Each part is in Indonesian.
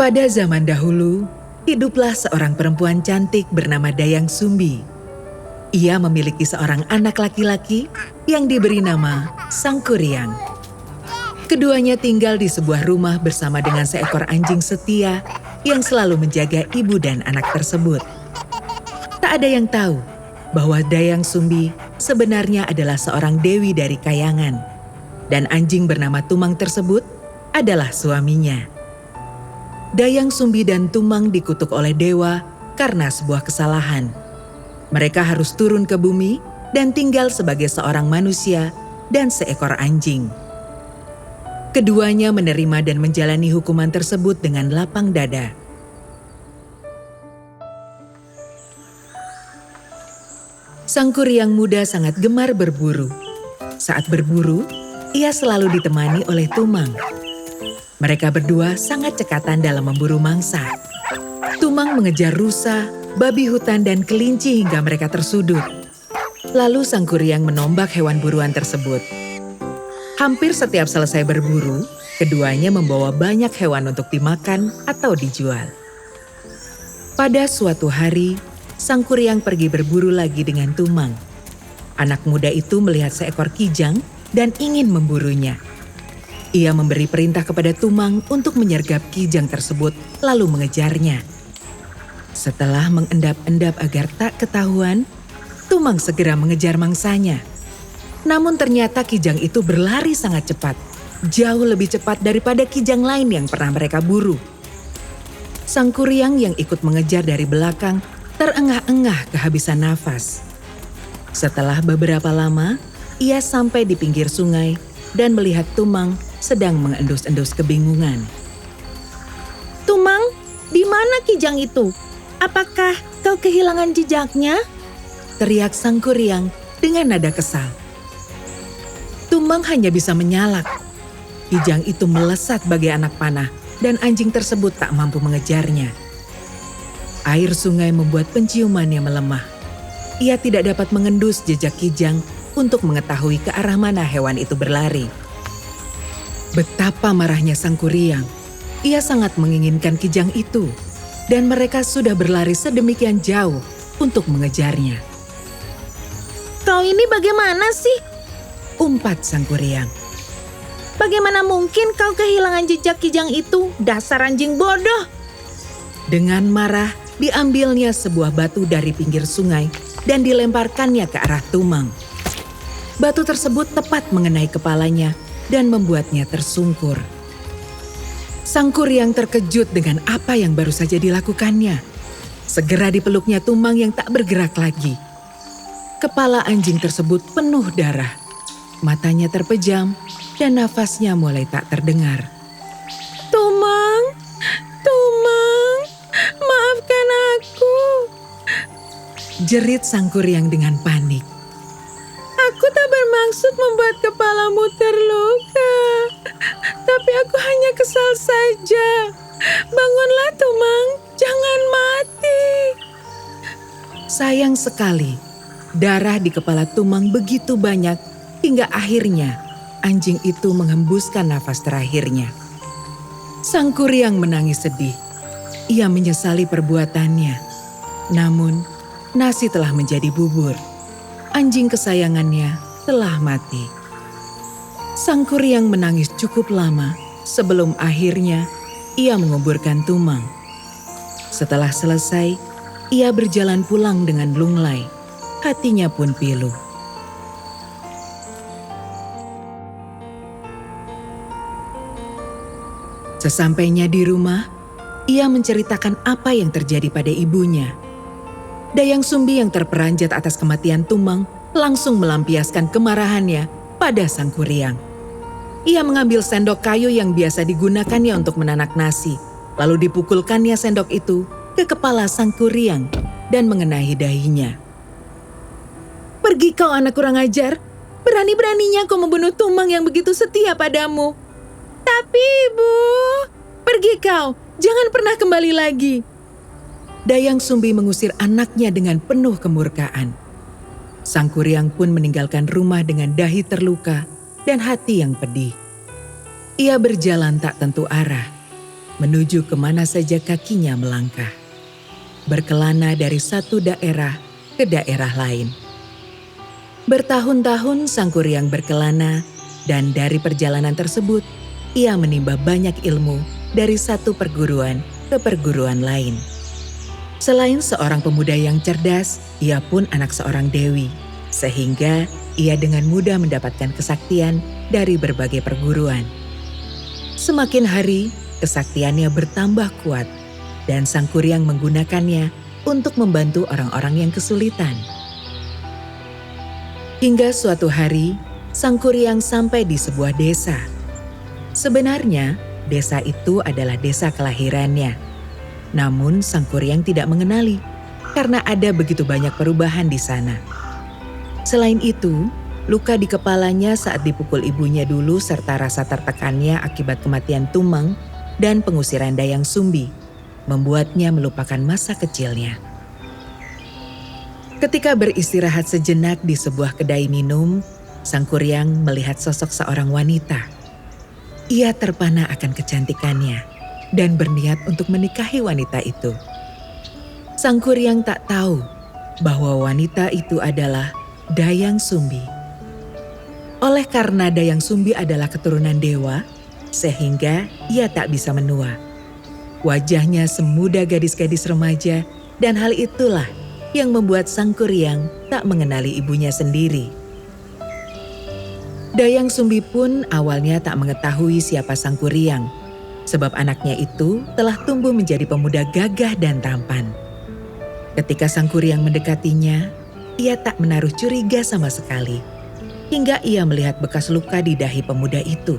Pada zaman dahulu, hiduplah seorang perempuan cantik bernama Dayang Sumbi. Ia memiliki seorang anak laki-laki yang diberi nama Sangkuriang. Keduanya tinggal di sebuah rumah bersama dengan seekor anjing setia yang selalu menjaga ibu dan anak tersebut. Tak ada yang tahu bahwa Dayang Sumbi sebenarnya adalah seorang dewi dari kayangan, dan anjing bernama Tumang tersebut adalah suaminya. Dayang Sumbi dan Tumang dikutuk oleh dewa karena sebuah kesalahan. Mereka harus turun ke bumi dan tinggal sebagai seorang manusia dan seekor anjing. Keduanya menerima dan menjalani hukuman tersebut dengan lapang dada. Sangkuriang muda sangat gemar berburu. Saat berburu, ia selalu ditemani oleh Tumang. Mereka berdua sangat cekatan dalam memburu mangsa. Tumang mengejar rusa, babi hutan, dan kelinci hingga mereka tersudut. Lalu Sangkuriang menombak hewan buruan tersebut. Hampir setiap selesai berburu, keduanya membawa banyak hewan untuk dimakan atau dijual. Pada suatu hari, Sangkuriang pergi berburu lagi dengan Tumang. Anak muda itu melihat seekor kijang dan ingin memburunya. Ia memberi perintah kepada Tumang untuk menyergap kijang tersebut lalu mengejarnya. Setelah mengendap-endap agar tak ketahuan, Tumang segera mengejar mangsanya. Namun ternyata kijang itu berlari sangat cepat, jauh lebih cepat daripada kijang lain yang pernah mereka buru. Sangkuriang yang ikut mengejar dari belakang terengah-engah kehabisan nafas. Setelah beberapa lama, ia sampai di pinggir sungai dan melihat Tumang sedang mengendus-endus kebingungan. Tumang, di mana kijang itu? Apakah kau kehilangan jejaknya? Teriak Sangkuriang dengan nada kesal. Tumang hanya bisa menyalak. Kijang itu melesat bagai anak panah dan anjing tersebut tak mampu mengejarnya. Air sungai membuat penciumannya melemah. Ia tidak dapat mengendus jejak kijang untuk mengetahui ke arah mana hewan itu berlari. Betapa marahnya Sangkuriang. Ia sangat menginginkan kijang itu, dan mereka sudah berlari sedemikian jauh untuk mengejarnya. Kau ini bagaimana sih? Umpat Sangkuriang. Bagaimana mungkin kau kehilangan jejak kijang itu, dasar anjing bodoh? Dengan marah, diambilnya sebuah batu dari pinggir sungai dan dilemparkannya ke arah Tumang. Batu tersebut tepat mengenai kepalanya dan membuatnya tersungkur. Sangkuriang terkejut dengan apa yang baru saja dilakukannya. Segera dipeluknya Tumang yang tak bergerak lagi. Kepala anjing tersebut penuh darah. Matanya terpejam dan nafasnya mulai tak terdengar. Tumang, Tumang, maafkan aku. Jerit Sangkuriang dengan panik. Aku tak bermaksud membuat kepalamu terluka. Tapi aku hanya kesal saja. Bangunlah Tumang, jangan mati. Sayang sekali, darah di kepala Tumang begitu banyak hingga akhirnya anjing itu menghembuskan nafas terakhirnya. Sangkuriang menangis sedih. Ia menyesali perbuatannya. Namun, nasi telah menjadi bubur. Anjing kesayangannya telah mati. Sangkuriang menangis cukup lama sebelum akhirnya ia menguburkan Tumang. Setelah selesai, ia berjalan pulang dengan lunglai. Hatinya pun pilu. Sesampainya di rumah, ia menceritakan apa yang terjadi pada ibunya. Dayang Sumbi yang terperanjat atas kematian Tumang langsung melampiaskan kemarahannya pada Sangkuriang. Ia mengambil sendok kayu yang biasa digunakannya untuk menanak nasi, lalu dipukulkannya sendok itu ke kepala Sangkuriang dan mengenai dahinya. Pergi kau anak kurang ajar, berani-beraninya kau membunuh Tumang yang begitu setia padamu. Tapi ibu, pergi kau, jangan pernah kembali lagi. Dayang Sumbi mengusir anaknya dengan penuh kemurkaan. Sangkuriang pun meninggalkan rumah dengan dahi terluka dan hati yang pedih. Ia berjalan tak tentu arah. menuju kemana saja kakinya melangkah. Berkelana dari satu daerah ke daerah lain. Bertahun-tahun Sang Kuryang berkelana dan dari perjalanan tersebut ia menimba banyak ilmu dari satu perguruan ke perguruan lain. Selain seorang pemuda yang cerdas, ia pun anak seorang dewi, sehingga ia dengan mudah mendapatkan kesaktian dari berbagai perguruan. Semakin hari, kesaktiannya bertambah kuat, dan Sang Kuryang menggunakannya untuk membantu orang-orang yang kesulitan. Hingga suatu hari, Sang Kuryang sampai di sebuah desa. Sebenarnya, desa itu adalah desa kelahirannya. Namun Sang Kuryang tidak mengenali karena ada begitu banyak perubahan di sana. Selain itu, luka di kepalanya saat dipukul ibunya dulu serta rasa tertekannya akibat kematian Tumang dan pengusiran Dayang Sumbi membuatnya melupakan masa kecilnya. Ketika beristirahat sejenak di sebuah kedai minum, Sang Kuryang melihat sosok seorang wanita. Ia terpana akan kecantikannya dan berniat untuk menikahi wanita itu. Sang Kuryang tak tahu bahwa wanita itu adalah Dayang Sumbi. Oleh karena Dayang Sumbi adalah keturunan dewa, sehingga ia tak bisa menua. Wajahnya semuda gadis-gadis remaja dan hal itulah yang membuat Sang Kuryang tak mengenali ibunya sendiri. Dayang Sumbi pun awalnya tak mengetahui siapa Sang Kuryang, sebab anaknya itu telah tumbuh menjadi pemuda gagah dan tampan. Ketika Sang Kuryang mendekatinya, ia tak menaruh curiga sama sekali, hingga ia melihat bekas luka di dahi pemuda itu.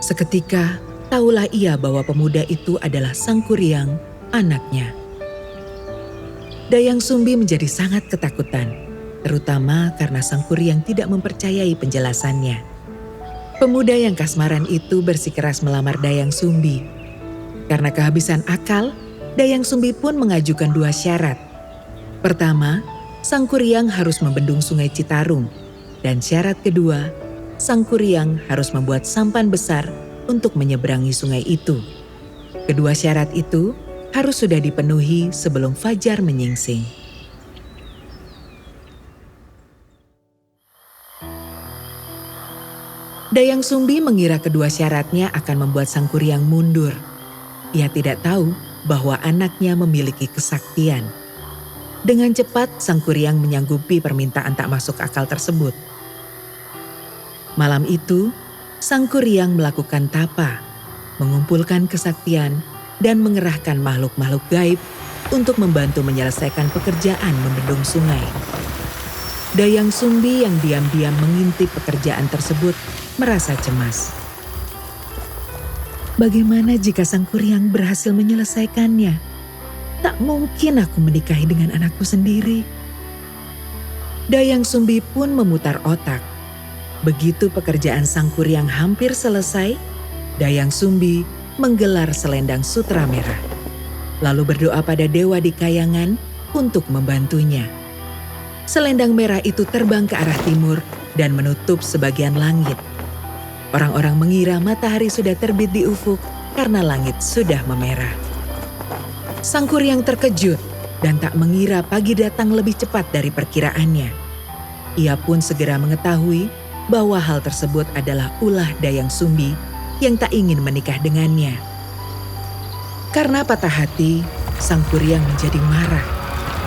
Seketika, tahulah ia bahwa pemuda itu adalah Sang Kuryang, anaknya. Dayang Sumbi menjadi sangat ketakutan, terutama karena Sang Kuryang tidak mempercayai penjelasannya. Pemuda yang kasmaran itu bersikeras melamar Dayang Sumbi. Karena kehabisan akal, Dayang Sumbi pun mengajukan 2 syarat. Pertama, Sang Kuryang harus membendung Sungai Citarum. Dan syarat kedua, Sang Kuryang harus membuat sampan besar untuk menyeberangi sungai itu. Kedua syarat itu harus sudah dipenuhi sebelum fajar menyingsing. Dayang Sumbi mengira kedua syaratnya akan membuat Sang Kuryang mundur. Ia tidak tahu bahwa anaknya memiliki kesaktian. Dengan cepat Sang Kuryang menyanggupi permintaan tak masuk akal tersebut. Malam itu, Sang Kuryang melakukan tapa, mengumpulkan kesaktian dan mengerahkan makhluk-makhluk gaib untuk membantu menyelesaikan pekerjaan membendung sungai. Dayang Sumbi yang diam-diam mengintip pekerjaan tersebut merasa cemas. Bagaimana jika Sang Kuryang berhasil menyelesaikannya? Tak mungkin aku menikahi dengan anakku sendiri. Dayang Sumbi pun memutar otak. Begitu pekerjaan Sang Kuryang hampir selesai, Dayang Sumbi menggelar selendang sutra merah. Lalu berdoa pada dewa di kayangan untuk membantunya. Selendang merah itu terbang ke arah timur dan menutup sebagian langit. Orang-orang mengira matahari sudah terbit di ufuk karena langit sudah memerah. Sang Kuryang terkejut dan tak mengira pagi datang lebih cepat dari perkiraannya. Ia pun segera mengetahui bahwa hal tersebut adalah ulah Dayang Sumbi yang tak ingin menikah dengannya. Karena patah hati, Sang Kuryang menjadi marah.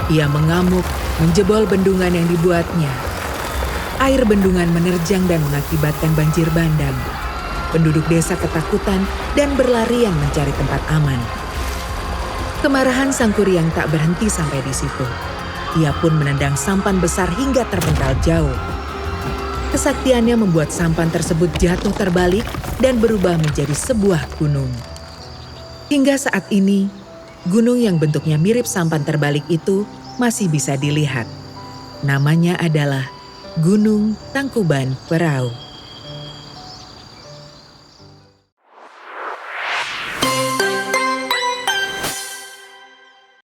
Ia mengamuk, menjebol bendungan yang dibuatnya. Air bendungan menerjang dan mengakibatkan banjir bandang. Penduduk desa ketakutan dan berlarian mencari tempat aman. Kemarahan Sang Kuryang tak berhenti sampai di situ. Ia pun menendang sampan besar hingga terpental jauh. Kesaktiannya membuat sampan tersebut jatuh terbalik dan berubah menjadi sebuah gunung. Hingga saat ini, gunung yang bentuknya mirip sampan terbalik itu masih bisa dilihat. Namanya adalah Gunung Tangkuban Perahu.